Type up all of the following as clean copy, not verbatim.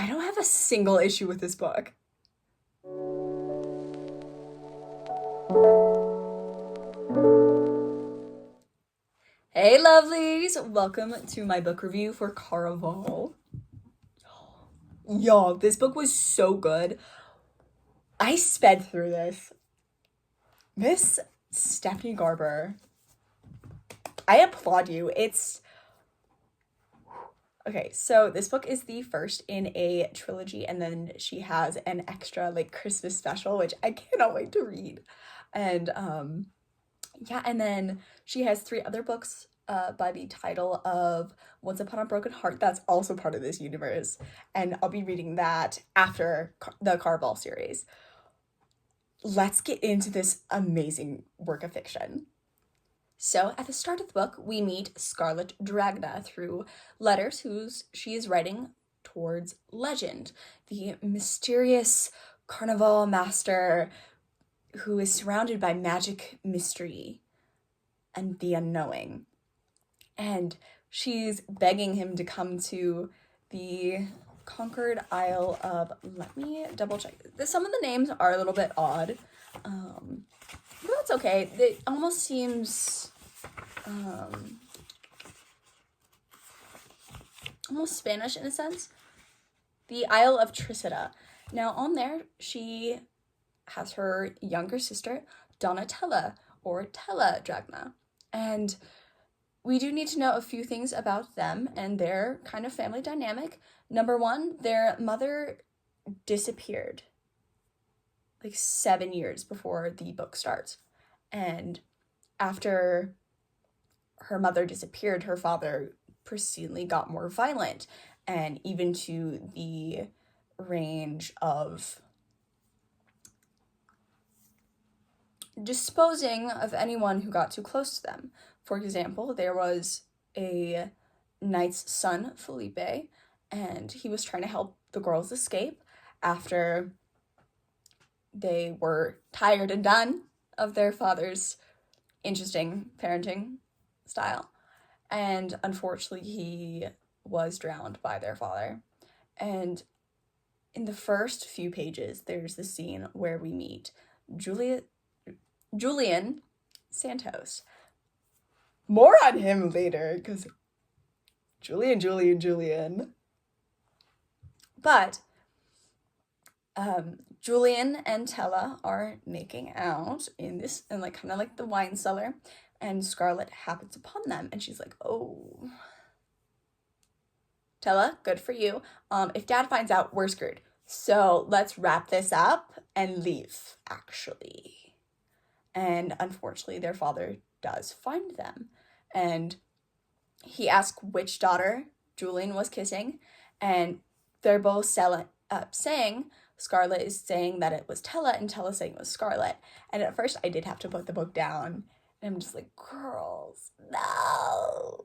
I don't have a single issue with this book. Hey lovelies! Welcome to my book review for Caraval. Y'all, this book was so good. I sped through this. Miss Stephanie Garber, I applaud you. Okay, so this book is the first in a trilogy, and then she has an extra like Christmas special, which I cannot wait to read. And yeah, and then she has three other books by the title of Once Upon a Broken Heart that's also part of this universe. And I'll be reading that after the Caraval series. Let's get into this amazing work of fiction. So, at the start of the book, we meet Scarlet Dragna through letters she is writing towards Legend, the mysterious carnival master who is surrounded by magic, mystery, and the unknowing. And she's begging him to come to the conquered Isle of, let me double check. Some of the names are a little bit odd. But that's okay. It almost seems almost Spanish in a sense. The Isle of Tricida. Now on there, she has her younger sister, Donatella, or Tella Dragna. And we do need to know a few things about them and their kind of family dynamic. Number one, their mother disappeared like 7 years before the book starts. And after her mother disappeared, her father proceedingly got more violent, and even to the range of disposing of anyone who got too close to them. For example, there was a knight's son, Felipe, and he was trying to help the girls escape after they were tired and done of their father's interesting parenting style. And unfortunately, he was drowned by their father. And in the first few pages, there's the scene where we meet Julian Santos. More on him later, because Julian. But Julian and Tella are making out in like kind of like the wine cellar, and Scarlet happens upon them, and she's like, "Oh, Tella, good for you. If Dad finds out, we're screwed. So let's wrap this up and leave, actually." And unfortunately, their father does find them, and he asks which daughter Julian was kissing, and they're both saying Scarlet is saying that it was Tella, and Tella saying it was Scarlet. And at first, I did have to put the book down, and I'm just like, girls, no,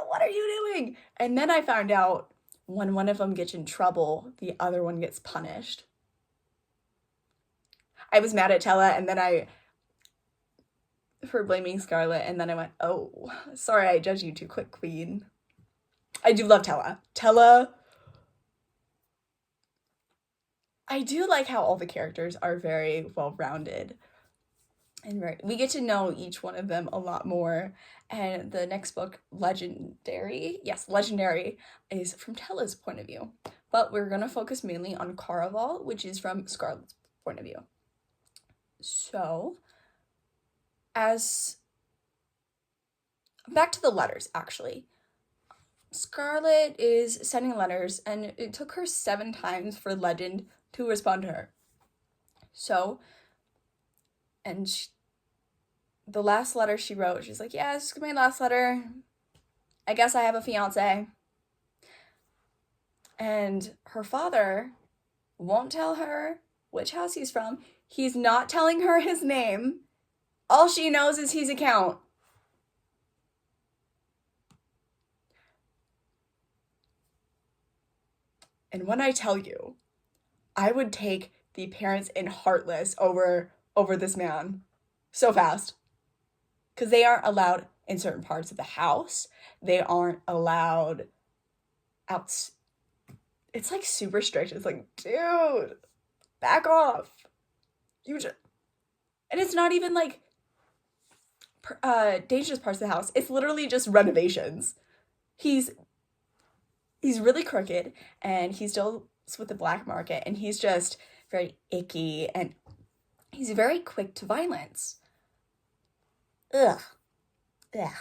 what are you doing? And then I found out when one of them gets in trouble, the other one gets punished. I was mad at Tella, and then for blaming Scarlet, and then I went, oh, sorry, I judged you too quick, queen. I do love Tella. I do like how all the characters are very well-rounded. And we get to know each one of them a lot more. And the next book, Legendary, is from Tella's point of view. But we're going to focus mainly on Caraval, which is from Scarlet's point of view. So, back to the letters, actually. Scarlet is sending letters, and it took her 7 times for Legend to respond to her. So, and the last letter she wrote, she's like, yeah, this is my last letter. I guess I have a fiance. And her father won't tell her which house he's from. He's not telling her his name. All she knows is his account. And when I tell you, I would take the parents in Heartless over this man so fast. Because they aren't allowed in certain parts of the house. They aren't allowed it's like super strict. It's like, dude, back off. You just, and it's not even like dangerous parts of the house. It's literally just renovations. He's he's really crooked, and he deals with the black market, and he's just very icky, and he's very quick to violence. Ugh. Yeah.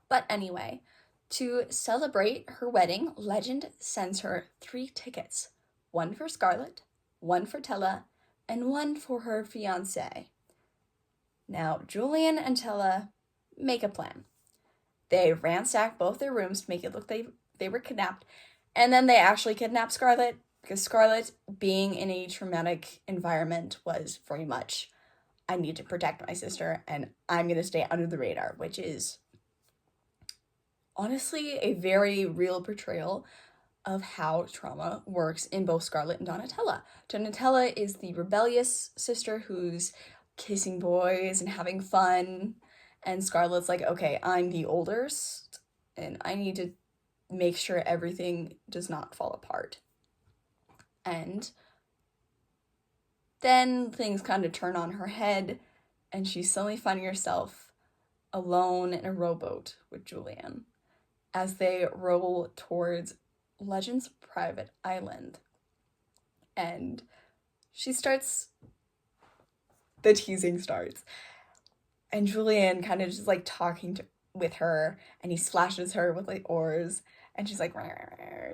But anyway, to celebrate her wedding, Legend sends her 3 tickets. One for Scarlet, one for Tella, and one for her fiancé. Now, Julian and Tella make a plan. They ransack both their rooms to make it look like they were kidnapped, and then they actually kidnap Scarlet, because Scarlet, being in a traumatic environment, was very much, I need to protect my sister, and I'm going to stay under the radar, which is honestly a very real portrayal of how trauma works in both Scarlet and Donatella. Donatella is the rebellious sister who's kissing boys and having fun, and Scarlet's like, okay, I'm the oldest, and I need to make sure everything does not fall apart. And then things kind of turn on her head, and she's suddenly finding herself alone in a rowboat with Julian as they roll towards Legend's private island. And the teasing starts. And Julian kind of just like talking with her, and he splashes her with like oars, and she's like,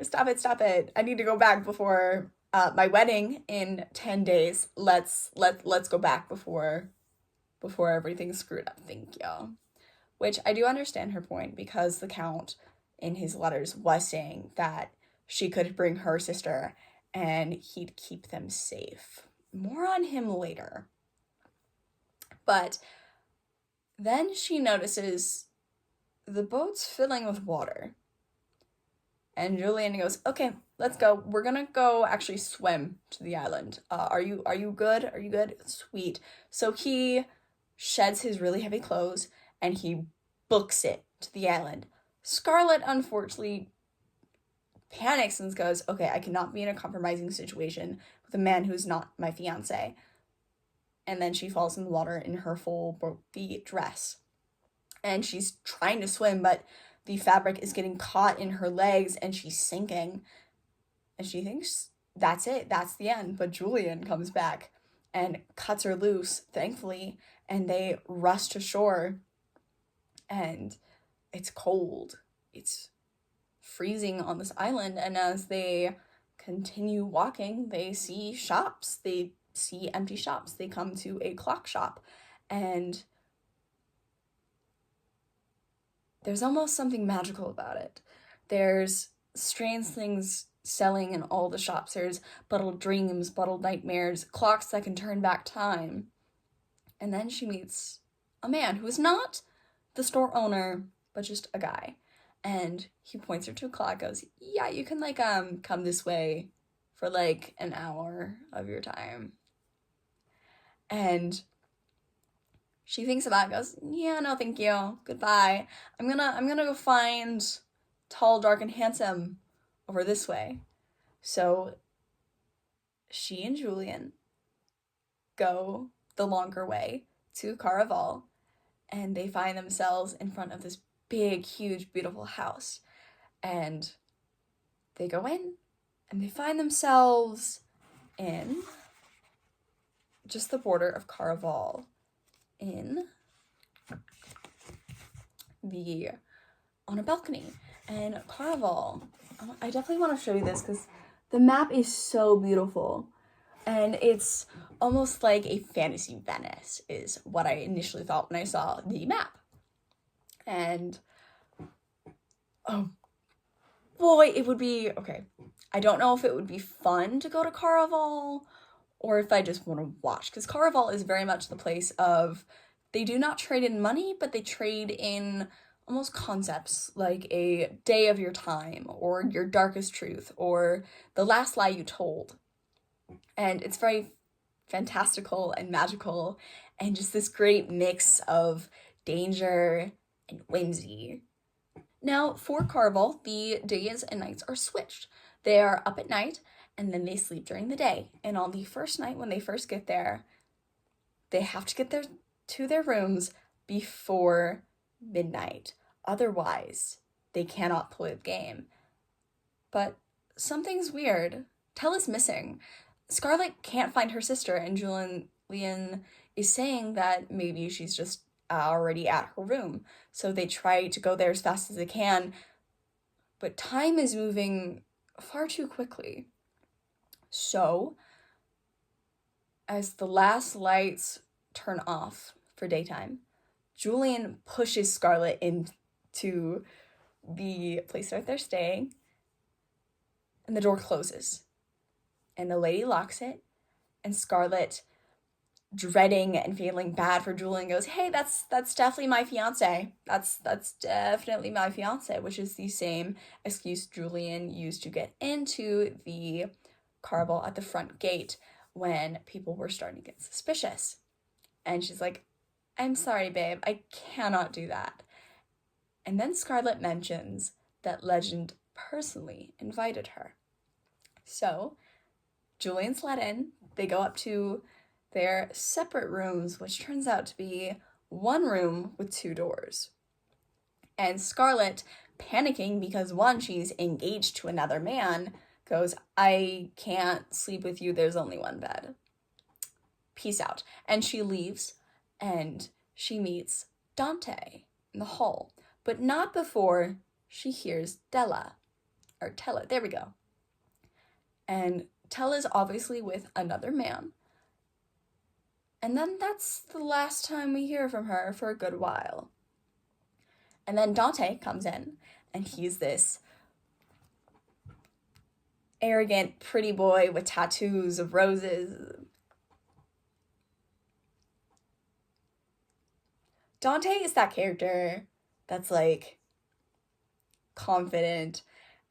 stop it. I need to go back before my wedding in 10 days. Let's go back before everything's screwed up. Thank you. Which I do understand her point, because the Count in his letters was saying that she could bring her sister and he'd keep them safe. More on him later. But then she notices the boat's filling with water. And Julian goes, okay, let's go. We're gonna go actually swim to the island. Are you good? Are you good? Sweet. So he sheds his really heavy clothes and he books it to the island. Scarlet, unfortunately, panics and goes, okay, I cannot be in a compromising situation with a man who's not my fiancé. And then she falls in the water in her full boaty dress. And she's trying to swim, but the fabric is getting caught in her legs and she's sinking. And she thinks that's it, that's the end. But Julian comes back and cuts her loose, thankfully, and they rush to shore. And it's cold. It's freezing on this island, and as they continue walking, they see shops. They see empty shops. They come to a clock shop, and there's almost something magical about it. There's strange things selling in all the shops. There's bottled dreams, bottled nightmares, clocks that can turn back time. And then she meets a man who is not the store owner, but just a guy. And he points her to a clock, goes, yeah, you can come this way for an hour of your time. And she thinks about it, goes, yeah, no, thank you, goodbye. I'm gonna go find Tall, Dark, and Handsome over this way. So she and Julian go the longer way to Caraval, and they find themselves in front of this big, huge, beautiful house. And they go in, and they find themselves in just the border of Caraval, on a balcony. And Caraval, I definitely want to show you this because the map is so beautiful. And it's almost like a fantasy Venice is what I initially thought when I saw the map. And, oh boy, it would be, okay, I don't know if it would be fun to go to Caraval or if I just want to watch, because Caraval is very much the place of, they do not trade in money, but they trade in almost concepts like a day of your time or your darkest truth or the last lie you told. And it's very fantastical and magical and just this great mix of danger and whimsy. Now, for Caraval, the days and nights are switched. They are up at night and then they sleep during the day. And on the first night, when they first get there, they have to get to their rooms before midnight. Otherwise, they cannot play the game. But something's weird. Tell is missing. Scarlet can't find her sister, and Julian is saying that maybe she's just already at her room. So they try to go there as fast as they can, but time is moving far too quickly. So, as the last lights turn off for daytime, Julian pushes Scarlet into the place that they're staying, and the door closes. And the lady locks it, and Scarlet, dreading and feeling bad for Julian, goes, "Hey, that's definitely my fiance. That's definitely my fiance," which is the same excuse Julian used to get into the Caraval at the front gate when people were starting to get suspicious. And she's like, "I'm sorry, babe, I cannot do that." And then Scarlet mentions that Legend personally invited her. So Julian's let in. They go up to their separate rooms, which turns out to be one room with 2 doors. And Scarlet, panicking because one, she's engaged to another man, goes, "I can't sleep with you, there's only one bed. Peace out." And she leaves, and she meets Dante in the hall, but not before she hears Tella. There we go. And Tella's obviously with another man. And then that's the last time we hear from her for a good while. And then Dante comes in, and he's this arrogant, pretty boy with tattoos of roses. Dante is that character that's like confident,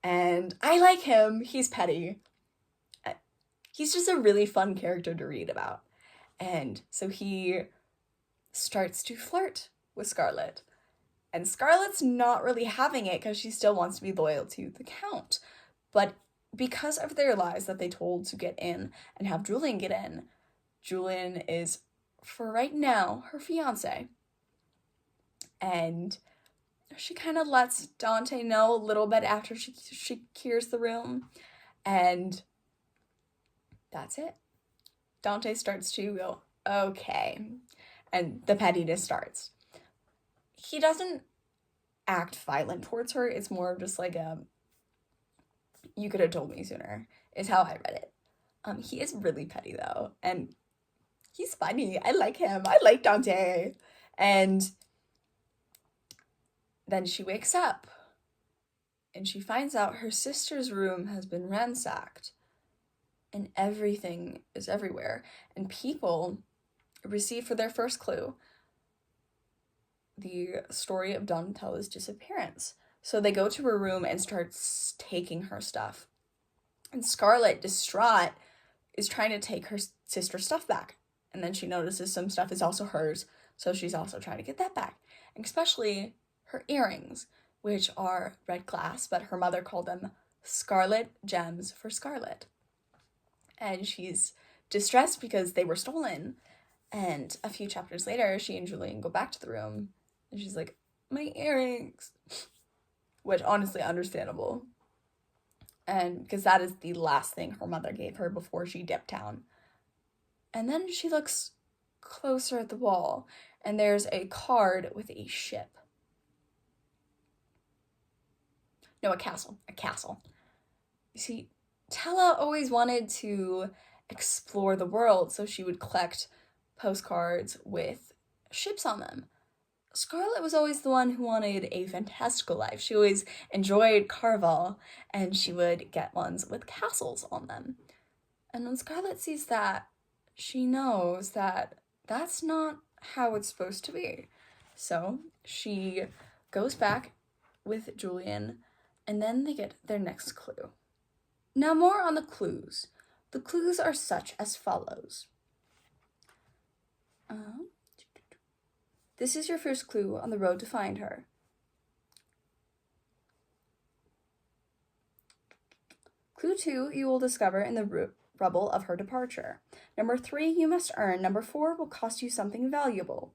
and I like him. He's petty. He's just a really fun character to read about. And so he starts to flirt with Scarlet. And Scarlet's not really having it because she still wants to be loyal to the Count. But because of their lies that they told to get in and have Julian get in, Julian is, for right now, her fiance. And she kind of lets Dante know a little bit after she clears the room. And that's it. Dante starts to go, okay. And the pettiness starts. He doesn't act violent towards her. It's more of just like you could have told me sooner, is how I read it. He is really petty though. And he's funny. I like him. I like Dante. And then she wakes up and she finds out her sister's room has been ransacked. And everything is everywhere. And people receive for their first clue the story of Donatella's disappearance. So they go to her room and start taking her stuff. And Scarlet, distraught, is trying to take her sister's stuff back. And then she notices some stuff is also hers, so she's also trying to get that back. And especially her earrings, which are red glass, but her mother called them scarlet gems for Scarlet. And she's distressed because they were stolen. And a few chapters later, she and Julian go back to the room, and she's like, "My earrings," which honestly understandable. And because that is the last thing her mother gave her before she dipped town. And then she looks closer at the wall, and there's a card with a ship. No, a castle. You see, Tella always wanted to explore the world, so she would collect postcards with ships on them. Scarlet was always the one who wanted a fantastical life. She always enjoyed Caraval, and she would get ones with castles on them. And when Scarlet sees that, she knows that that's not how it's supposed to be. So she goes back with Julian, and then they get their next clue. Now more on the clues. The clues are such as follows. This is your first clue on the road to find her. Clue 2, you will discover in the rubble of her departure. Number 3, you must earn. Number 4 will cost you something valuable.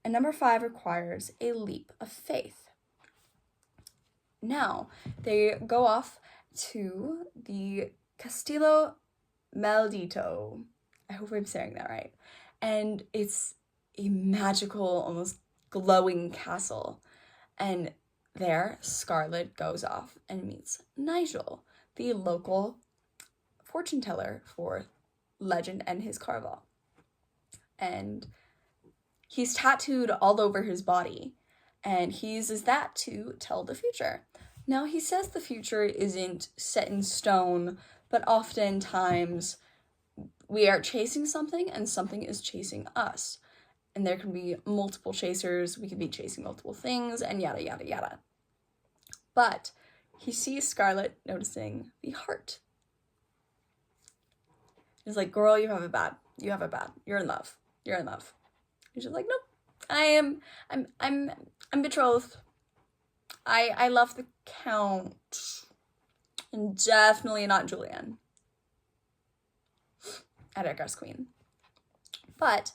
And number 5 requires a leap of faith. Now, they go off to the Castillo Maldito. I hope I'm saying that right. And it's a magical, almost glowing castle. And there, Scarlet goes off and meets Nigel, the local fortune teller for Legend and his Caraval. And he's tattooed all over his body, and he uses that to tell the future. Now, he says the future isn't set in stone, but oftentimes we are chasing something and something is chasing us. And there can be multiple chasers, we could be chasing multiple things, and yada, yada, yada. But he sees Scarlet noticing the heart. He's like, girl, you have it bad. You're in love. And she's like, nope, I'm betrothed. I love the Count. And definitely not Julian. Edgar's queen. But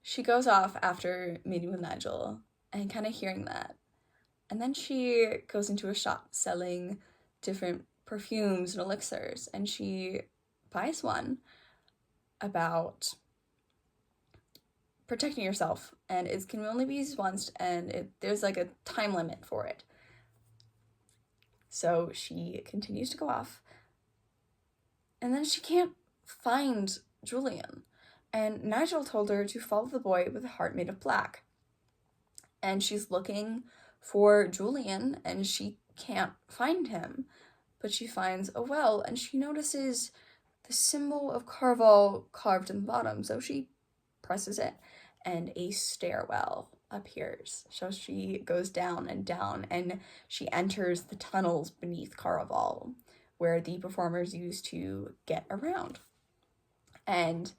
she goes off after meeting with Nigel and kind of hearing that. And then she goes into a shop selling different perfumes and elixirs, and she buys one about protecting yourself, and it can only be used once, and there's like a time limit for it. So she continues to go off, and then she can't find Julian. And Nigel told her to follow the boy with a heart made of black. And she's looking for Julian, and she can't find him. But she finds a well, and she notices the symbol of Caraval carved in the bottom. So she presses it, and a stairwell appears. So she goes down, and she enters the tunnels beneath Caraval, where the performers used to get around. And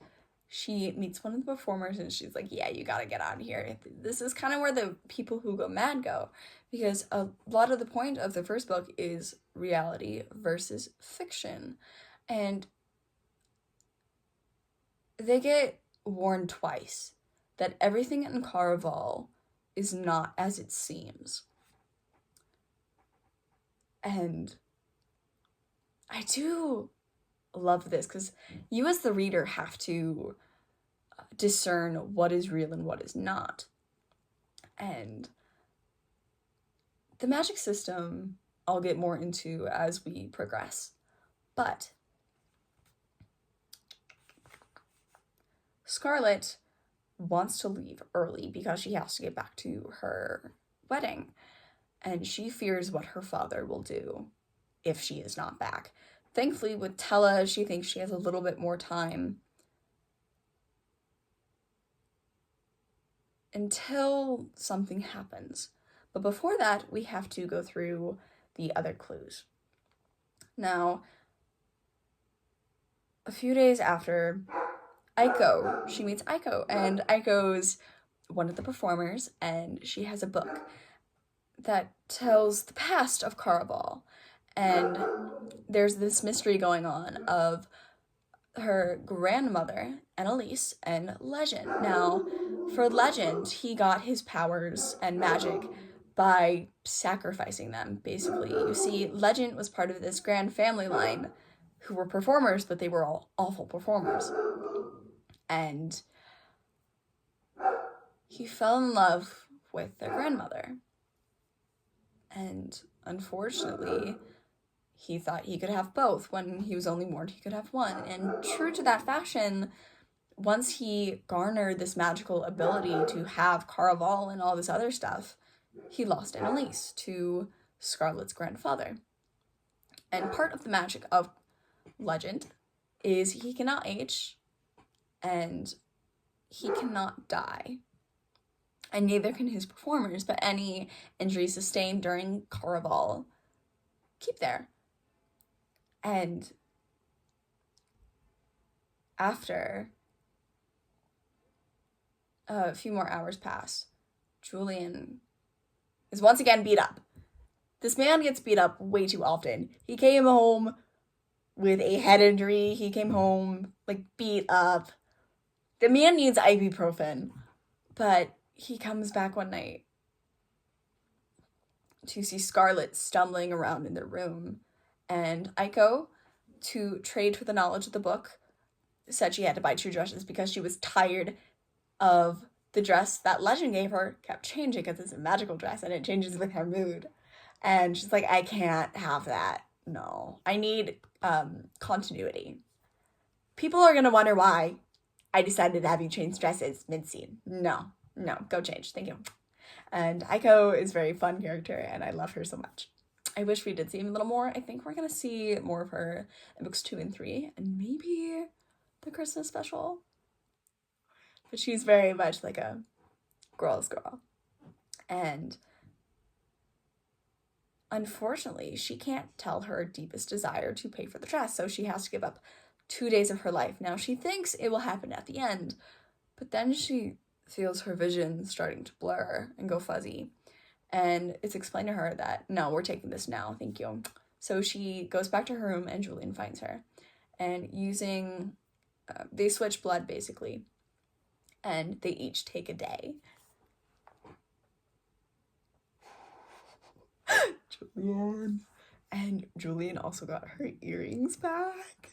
she meets one of the performers, and she's like, yeah, you gotta get out of here. This is kind of where the people who go mad go, because a lot of the point of the first book is reality versus fiction. And they get warned twice that everything in Caraval is not as it seems. And I do love this, because you as the reader have to discern what is real and what is not. And the magic system I'll get more into as we progress. But Scarlet wants to leave early because she has to get back to her wedding. And she fears what her father will do if she is not back. Thankfully, with Tella, she thinks she has a little bit more time until something happens. But before that, we have to go through the other clues. Now, a few days after Aiko, she meets Aiko, and Aiko's one of the performers, and she has a book that tells the past of Caraval. And there's this mystery going on of her grandmother, Annalise, and Legend. Now, for Legend, he got his powers and magic by sacrificing them, basically. You see, Legend was part of this grand family line who were performers, but they were all awful performers. And he fell in love with their grandmother. And unfortunately, he thought he could have both when he was only warned he could have one. And true to that fashion, once he garnered this magical ability to have Caraval and all this other stuff, he lost Annalise to Scarlet's grandfather. And part of the magic of Legend is he cannot age and he cannot die. And neither can his performers, but any injury sustained during Caraval keep there. And after a few more hours pass, Julian is once again beat up. This man gets beat up way too often. He came home with a head injury. He came home, like, beat up. The man needs ibuprofen. But he comes back one night to see Scarlett stumbling around in their room. And Aiko, to trade for the knowledge of the book, said she had to buy 2 dresses because she was tired of the dress that Legend gave her kept changing because it's a magical dress and it changes with her mood. And she's like, I can't have that. No, I need continuity. People are going to wonder why I decided to have you change dresses mid-scene. No, go change. Thank you. And Aiko is a very fun character, and I love her so much. I wish we did see him a little more. I think we're going to see more of her in books 2 and 3, and maybe the Christmas special. But she's very much like a girl's girl. And unfortunately, she can't tell her deepest desire to pay for the dress, so she has to give up 2 days of her life. Now, she thinks it will happen at the end, but then she feels her vision starting to blur and go fuzzy. And it's explained to her that, no, we're taking this now, thank you. So she goes back to her room and Julian finds her. And using, they switch blood basically. And they each take a day. Julian. And Julian also got her earrings back.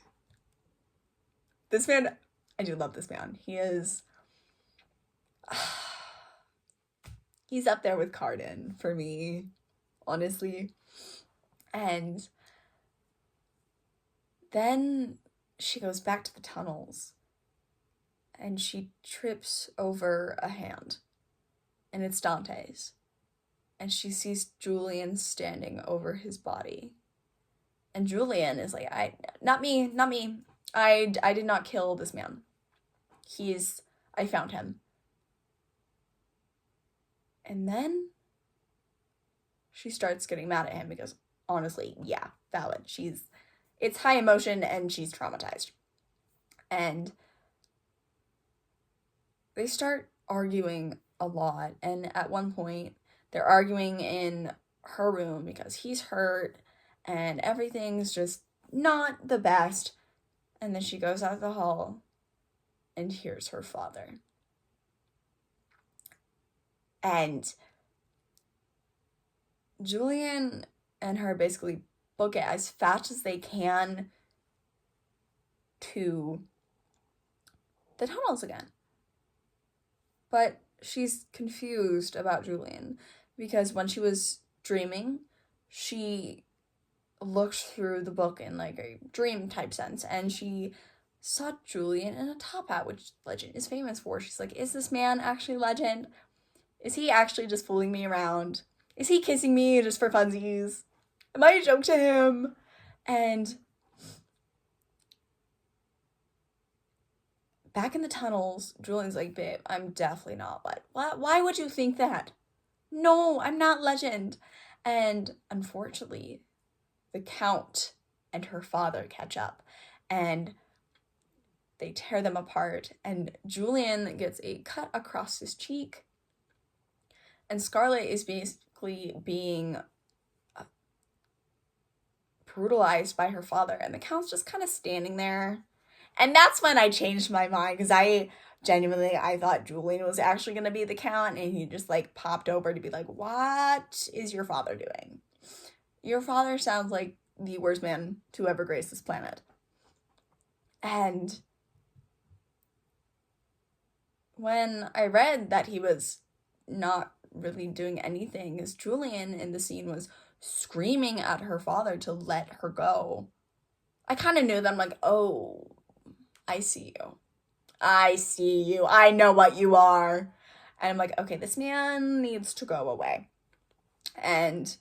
This man, I do love this man. He is... he's up there with Carden for me, honestly. And then she goes back to the tunnels and she trips over a hand, and it's Dante's. And she sees Julian standing over his body. And Julian is like, not me. I did not kill this man. I found him. And then she starts getting mad at him because, honestly, yeah, valid. It's high emotion and she's traumatized. And they start arguing a lot. And at one point, they're arguing in her room because he's hurt and everything's just not the best. And then she goes out the hall and hears her father. And Julian and her basically book it as fast as they can to the tunnels again. But she's confused about Julian because when she was dreaming, she looked through the book in like a dream type sense, and she saw Julian in a top hat, which Legend is famous for. She's like, is this man actually Legend? Is he actually just fooling me around? Is he kissing me just for funsies? Am I a joke to him? And back in the tunnels, Julian's like, babe, I'm definitely not Why would you think that? No, I'm not Legend. And unfortunately, the Count and her father catch up, and they tear them apart, and Julian gets a cut across his cheek, and Scarlett is basically being brutalized by her father, and the Count's just kind of standing there. And that's when I changed my mind, because I thought Julian was actually going to be the Count, and he just like popped over to be like, what is your father doing? Your father sounds like the worst man to ever grace this planet. And when I read that he was not really doing anything, as Julian in the scene was screaming at her father to let her go, I kind of knew that. I'm like, oh, I see you. I know what you are. And I'm like, okay, this man needs to go away. And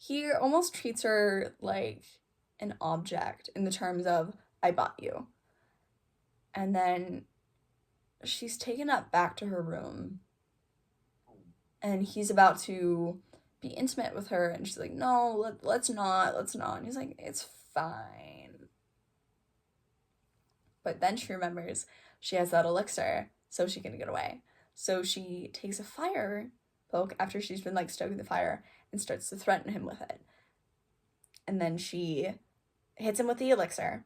he almost treats her like an object in the terms of, I bought you. And then she's taken up back to her room, and he's about to be intimate with her, and she's like, no, let's not. And he's like, it's fine. But then she remembers she has that elixir, so she can get away. So she takes a fire poke after she's been like stoking the fire, and starts to threaten him with it. And then she hits him with the elixir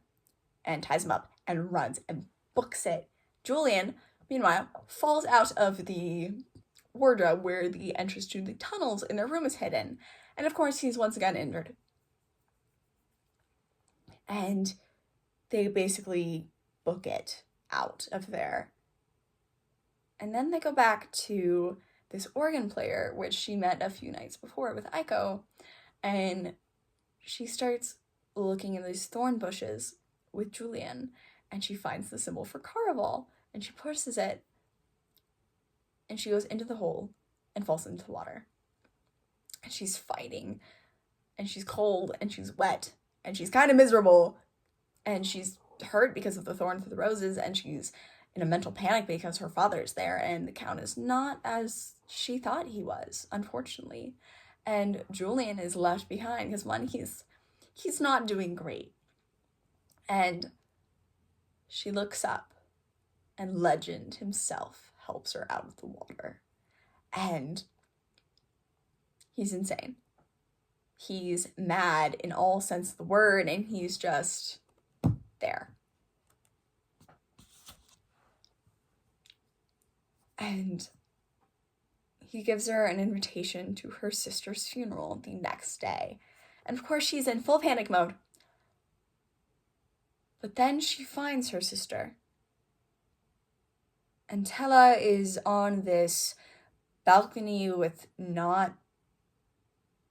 and ties him up and runs and books it. Julian, meanwhile, falls out of the wardrobe where the entrance to the tunnels in their room is hidden. And of course, he's once again injured. And they basically book it out of there. And then they go back to this organ player, which she met a few nights before with Aiko. And she starts looking in these thorn bushes with Julian. And she finds the symbol for Caraval. And she pushes it. And she goes into the hole and falls into the water. And she's fighting. And she's cold. And she's wet. And she's kind of miserable. And she's hurt because of the thorn through the roses. And she's in a mental panic because her father's there. And the Count is not as she thought he was, unfortunately. And Julian is left behind because, one, he's not doing great. And she looks up. And Legend himself helps her out of the water. And he's insane. He's mad in all sense of the word, and he's just there. And he gives her an invitation to her sister's funeral the next day. And of course, she's in full panic mode. But then she finds her sister. And Tella is on this balcony with not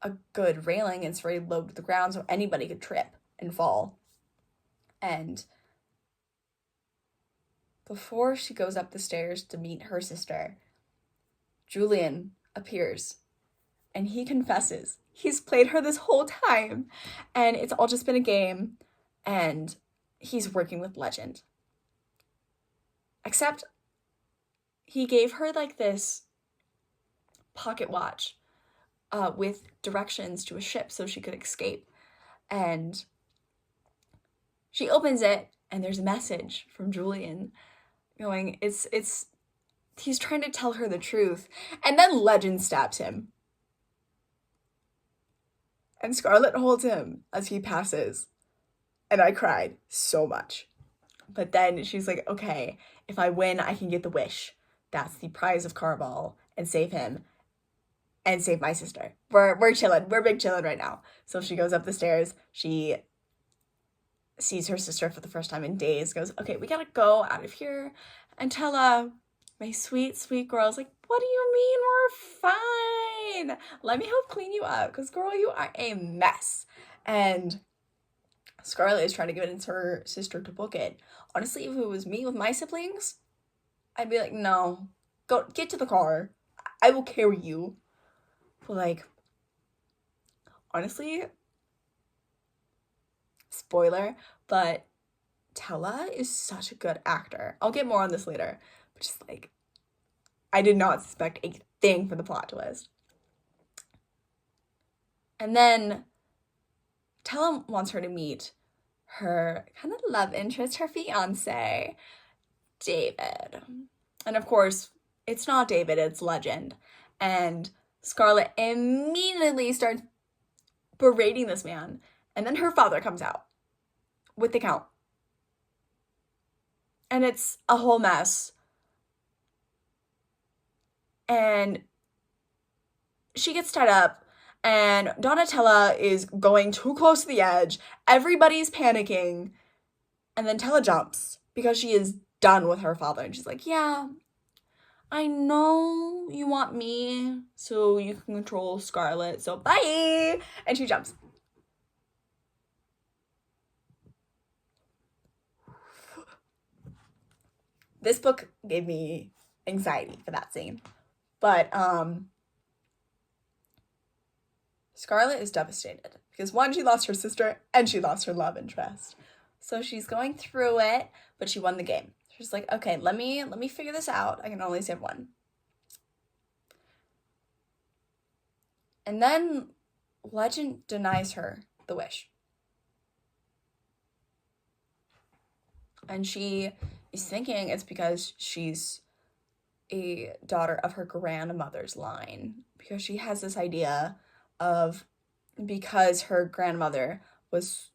a good railing. It's very low to the ground, so anybody could trip and fall. And before she goes up the stairs to meet her sister, Julian appears. And he confesses. He's played her this whole time. And it's all just been a game. And he's working with Legend. Except he gave her like this pocket watch with directions to a ship so she could escape. And she opens it and there's a message from Julian going, he's trying to tell her the truth. And then Legend stabs him. And Scarlet holds him as he passes. And I cried so much. But then she's like, okay, if I win, I can get the wish. That's the prize of Caraval, and save him and save my sister. We're chilling. We're big chilling right now. So she goes up the stairs. She sees her sister for the first time in days, goes, okay, we gotta go out of here. And Tella, my sweet, sweet girl, is like, what do you mean we're fine? Let me help clean you up, because girl, you are a mess. And Scarlet is trying to convince her sister to book it. Honestly, if it was me with my siblings, I'd be like, no, go get to the car. I will carry you. But like, honestly, spoiler, but Tella is such a good actor. I'll get more on this later. But just like, I did not suspect a thing for the plot twist. And then Tella wants her to meet her kind of love interest, her fiance, David. And of course, it's not David, it's Legend. And Scarlet immediately starts berating this man. And then her father comes out with the Count. And it's a whole mess. And she gets tied up. And Donatella is going too close to the edge. Everybody's panicking. And then Tella jumps because she is done with her father. And she's like, yeah, I know you want me so you can control Scarlet. So bye. And she jumps. This book gave me anxiety for that scene. But, Scarlet is devastated because, one, she lost her sister and she lost her love interest. So she's going through it, but she won the game. She's like, okay, let me figure this out. I can only save one. And then Legend denies her the wish. And she is thinking it's because she's a daughter of her grandmother's line. Because she has this idea of because her grandmother was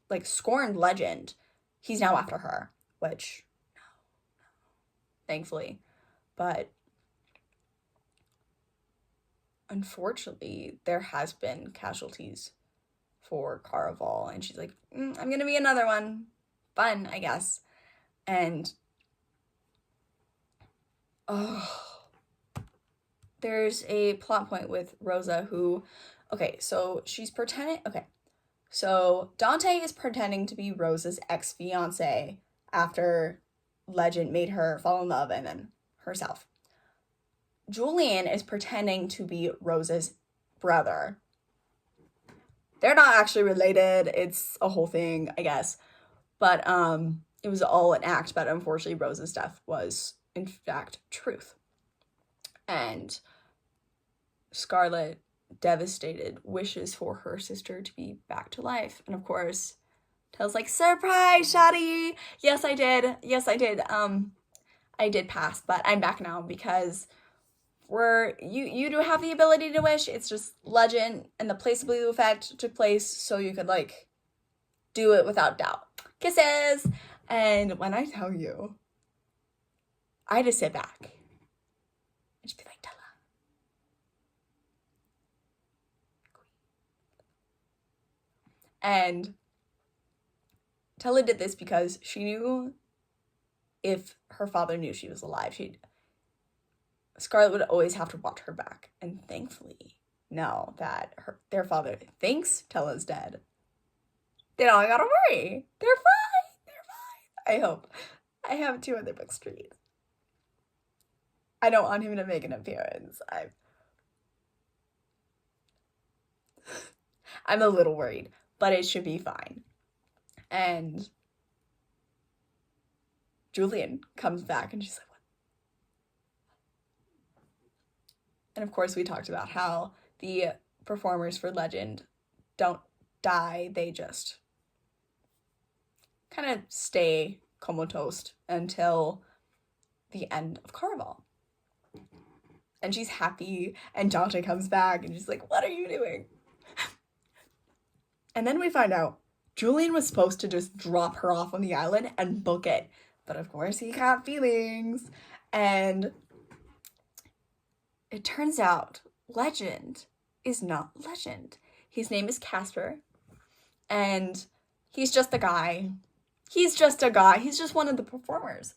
like scorned legend, he's now after her, which thankfully, but unfortunately there has been casualties for Caraval, and she's like, I'm gonna be another one. Fun, I guess. And there's a plot point with Rosa who, okay, so she's pretending, okay, so Dante is pretending to be Rosa's ex-fiance after legend made her fall in love and then herself. Julian is pretending to be Rosa's brother. They're not actually related. It's a whole thing, I guess. But it was all an act, but unfortunately Rosa's death was, in fact, truth. And Scarlet, devastated, wishes for her sister to be back to life. And of course, Tells like, surprise, Shadi! Yes, I did. Yes, I did. I did pass, but I'm back now because you do have the ability to wish. It's just legend, and the placeability effect took place so you could like do it without doubt. Kisses! And when I tell you, I just sit back and just be like, Tella. And Tella did this because she knew if her father knew she was alive, Scarlet would always have to watch her back. And thankfully, now that their father thinks Tella's dead, they don't gotta worry. They're fine. They're fine. I hope. I have 2 other books to read. I don't want him to make an appearance. I'm a little worried, but it should be fine. And Julian comes back and she's like, what? And of course we talked about how the performers for Legend don't die, they just kind of stay comatose until the end of Caraval. And she's happy, and Dante comes back and she's like, what are you doing? And then we find out Julian was supposed to just drop her off on the island and book it. But of course he got feelings. And it turns out Legend is not Legend. His name is Casper. And he's just a guy. He's just a guy. He's just one of the performers.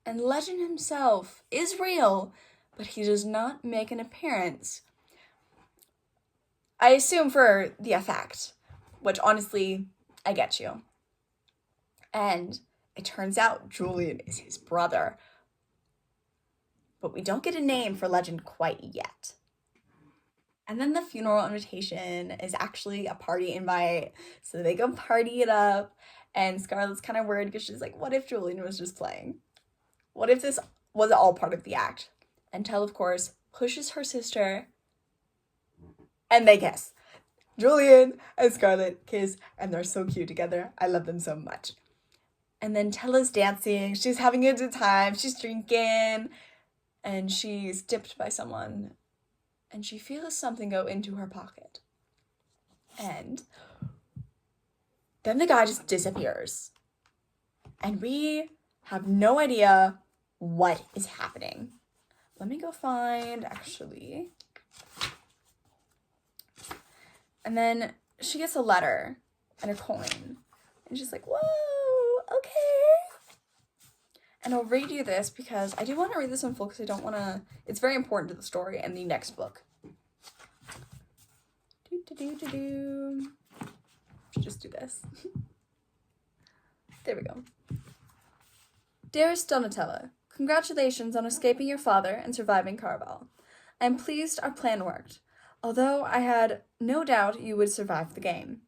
And Legend himself is real, but he does not make an appearance. I assume for the effect, which honestly, I get you. And it turns out Julian is his brother. But we don't get a name for Legend quite yet. And then the funeral invitation is actually a party invite. So they go party it up. And Scarlet's kind of worried because she's like, what if Julian was just playing? What if this was all part of the act? And Tell, of course, pushes her sister. And they kiss. Julian and Scarlet kiss. And they're so cute together. I love them so much. And then Tella's dancing. She's having a good time. She's drinking. And she's dipped by someone. And she feels something go into her pocket. And then the guy just disappears. And we have no idea what is happening. Let me go find, actually. And then she gets a letter and a coin. And she's like, whoa, okay. And I'll read you this because I do want to read this in full because I don't want to... It's very important to the story and the next book. Just do this. There we go. Dearest Donatella, congratulations on escaping your father and surviving Caraval. I am pleased our plan worked, although I had no doubt you would survive the game.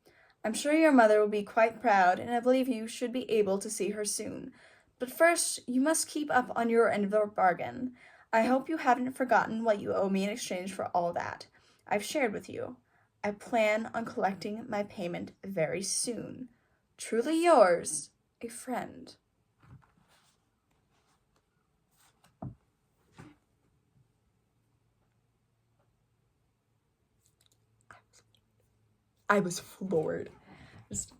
I'm sure your mother will be quite proud, and I believe you should be able to see her soon. But first, you must keep up on your end of the bargain. I hope you haven't forgotten what you owe me in exchange for all that I've shared with you. I plan on collecting my payment very soon. Truly yours, a friend. I was floored. Just...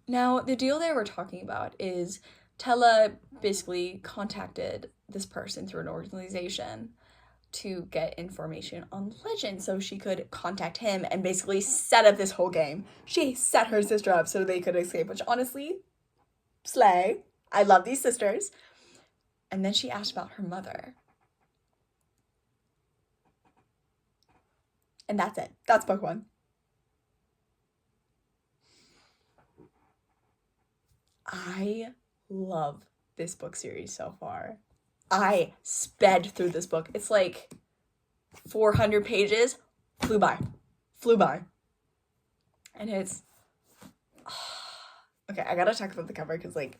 Now, the deal they were talking about is Tella basically contacted this person through an organization to get information on Legend so she could contact him and basically set up this whole game. She set her sister up so they could escape, which honestly, slay. I love these sisters. And then she asked about her mother. And that's it. That's book 1. I love this book series so far. I sped through this book. It's like 400 pages. Flew by. And it's... Okay, I gotta talk about the cover because, like,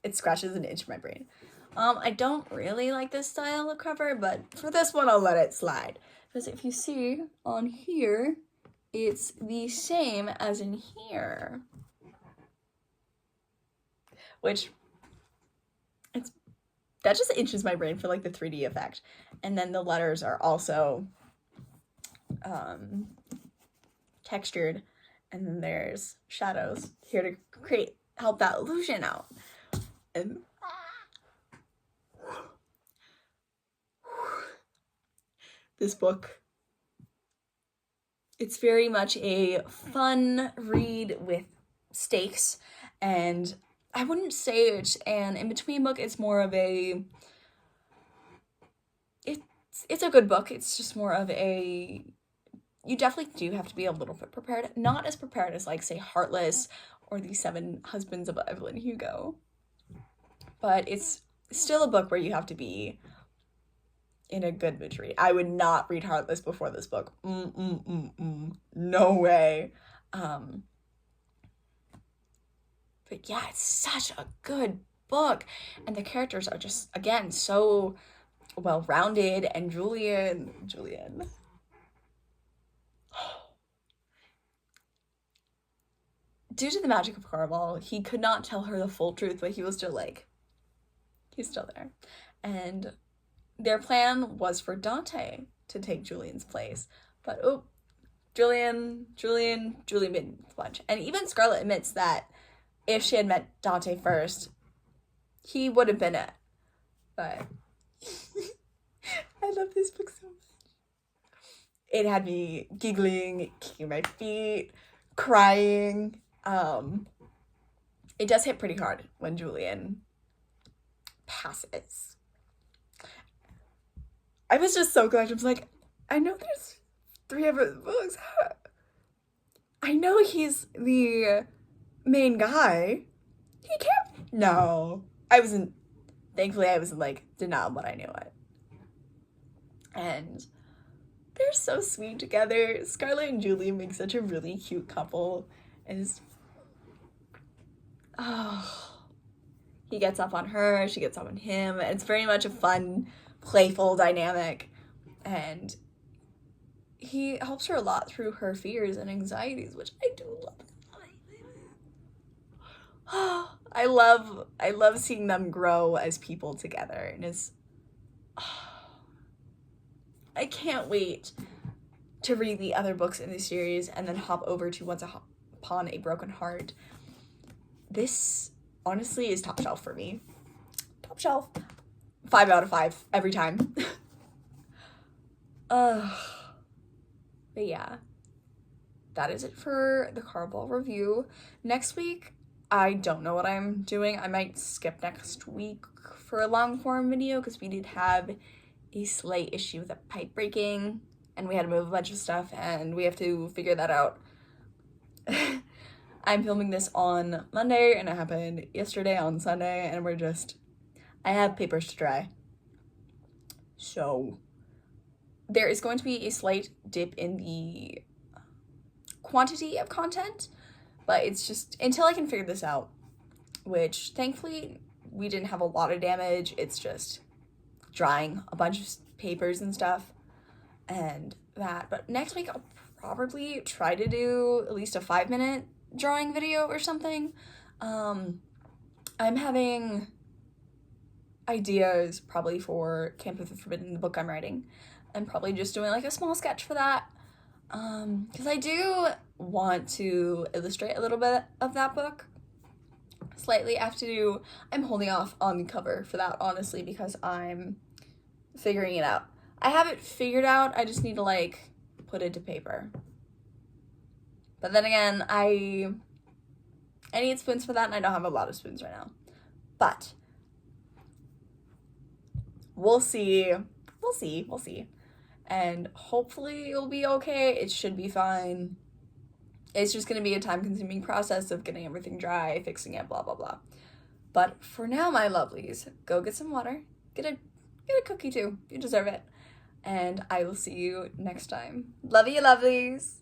it scratches an itch in my brain. I don't really like this style of cover, but for this one, I'll let it slide. Because if you see on here, it's the same as in here. Which, that just itches my brain for, like, the 3D effect. And then the letters are also textured. And then there's shadows here to help that illusion out. And this book, it's very much a fun read with stakes, and I wouldn't say it's an in-between book. It's more of a, it's a good book. It's just more of a, you definitely do have to be a little bit prepared. Not as prepared as, like, say, Heartless or The 7 Husbands of Evelyn Hugo. But it's still a book where you have to be in a good mood to read. I would not read Heartless before this book. No way. But yeah, it's such a good book. And the characters are just, again, so well-rounded. And Julian. Due to the magic of Caraval, he could not tell her the full truth, but he was still, like, he's still there. And their plan was for Dante to take Julian's place. But, Julian made a bunch. And even Scarlett admits that if she had met Dante first, he would have been it. But I love this book so much. It had me giggling, kicking my feet, crying. It does hit pretty hard when Julian passes. I was just so glad. I was like, I know there's 3 other books. I know he's the main guy. He can't. No. Thankfully I wasn't, like, denial, but I knew it. And they're so sweet together. Scarlett and Julian make such a really cute couple. And he gets up on her, she gets up on him. It's very much a fun, playful dynamic. And he helps her a lot through her fears and anxieties, which I do love. I love seeing them grow as people together. And I can't wait to read the other books in the series and then hop over to Once Upon a Broken Heart. This honestly is top shelf for me. Top shelf. 5 out of 5 every time. But yeah, that is it for the Caraval review. Next week, I don't know what I'm doing. I might skip next week for a long form video because we did have a slight issue with a pipe breaking and we had to move a bunch of stuff and we have to figure that out. I'm filming this on Monday and it happened yesterday on Sunday and I have papers to dry. So there is going to be a slight dip in the quantity of content, but it's just until I can figure this out, which thankfully we didn't have a lot of damage. It's just drying a bunch of papers and stuff and that. But next week I'll probably try to do at least a 5-minute drawing video or something. I'm having ideas probably for Camp of the Forbidden, the book I'm writing. I'm probably just doing like a small sketch for that. Because I do want to illustrate a little bit of that book. Slightly. I'm holding off on the cover for that, honestly, because I'm figuring it out. I have it figured out, I just need to, like, put it to paper. But then again, I need spoons for that, and I don't have a lot of spoons right now. But we'll see. We'll see. And hopefully it'll be okay. It should be fine. It's just gonna be a time-consuming process of getting everything dry, fixing it, blah, blah, blah. But for now, my lovelies, go get some water. Get a cookie too. You deserve it. And I will see you next time. Love you, lovelies.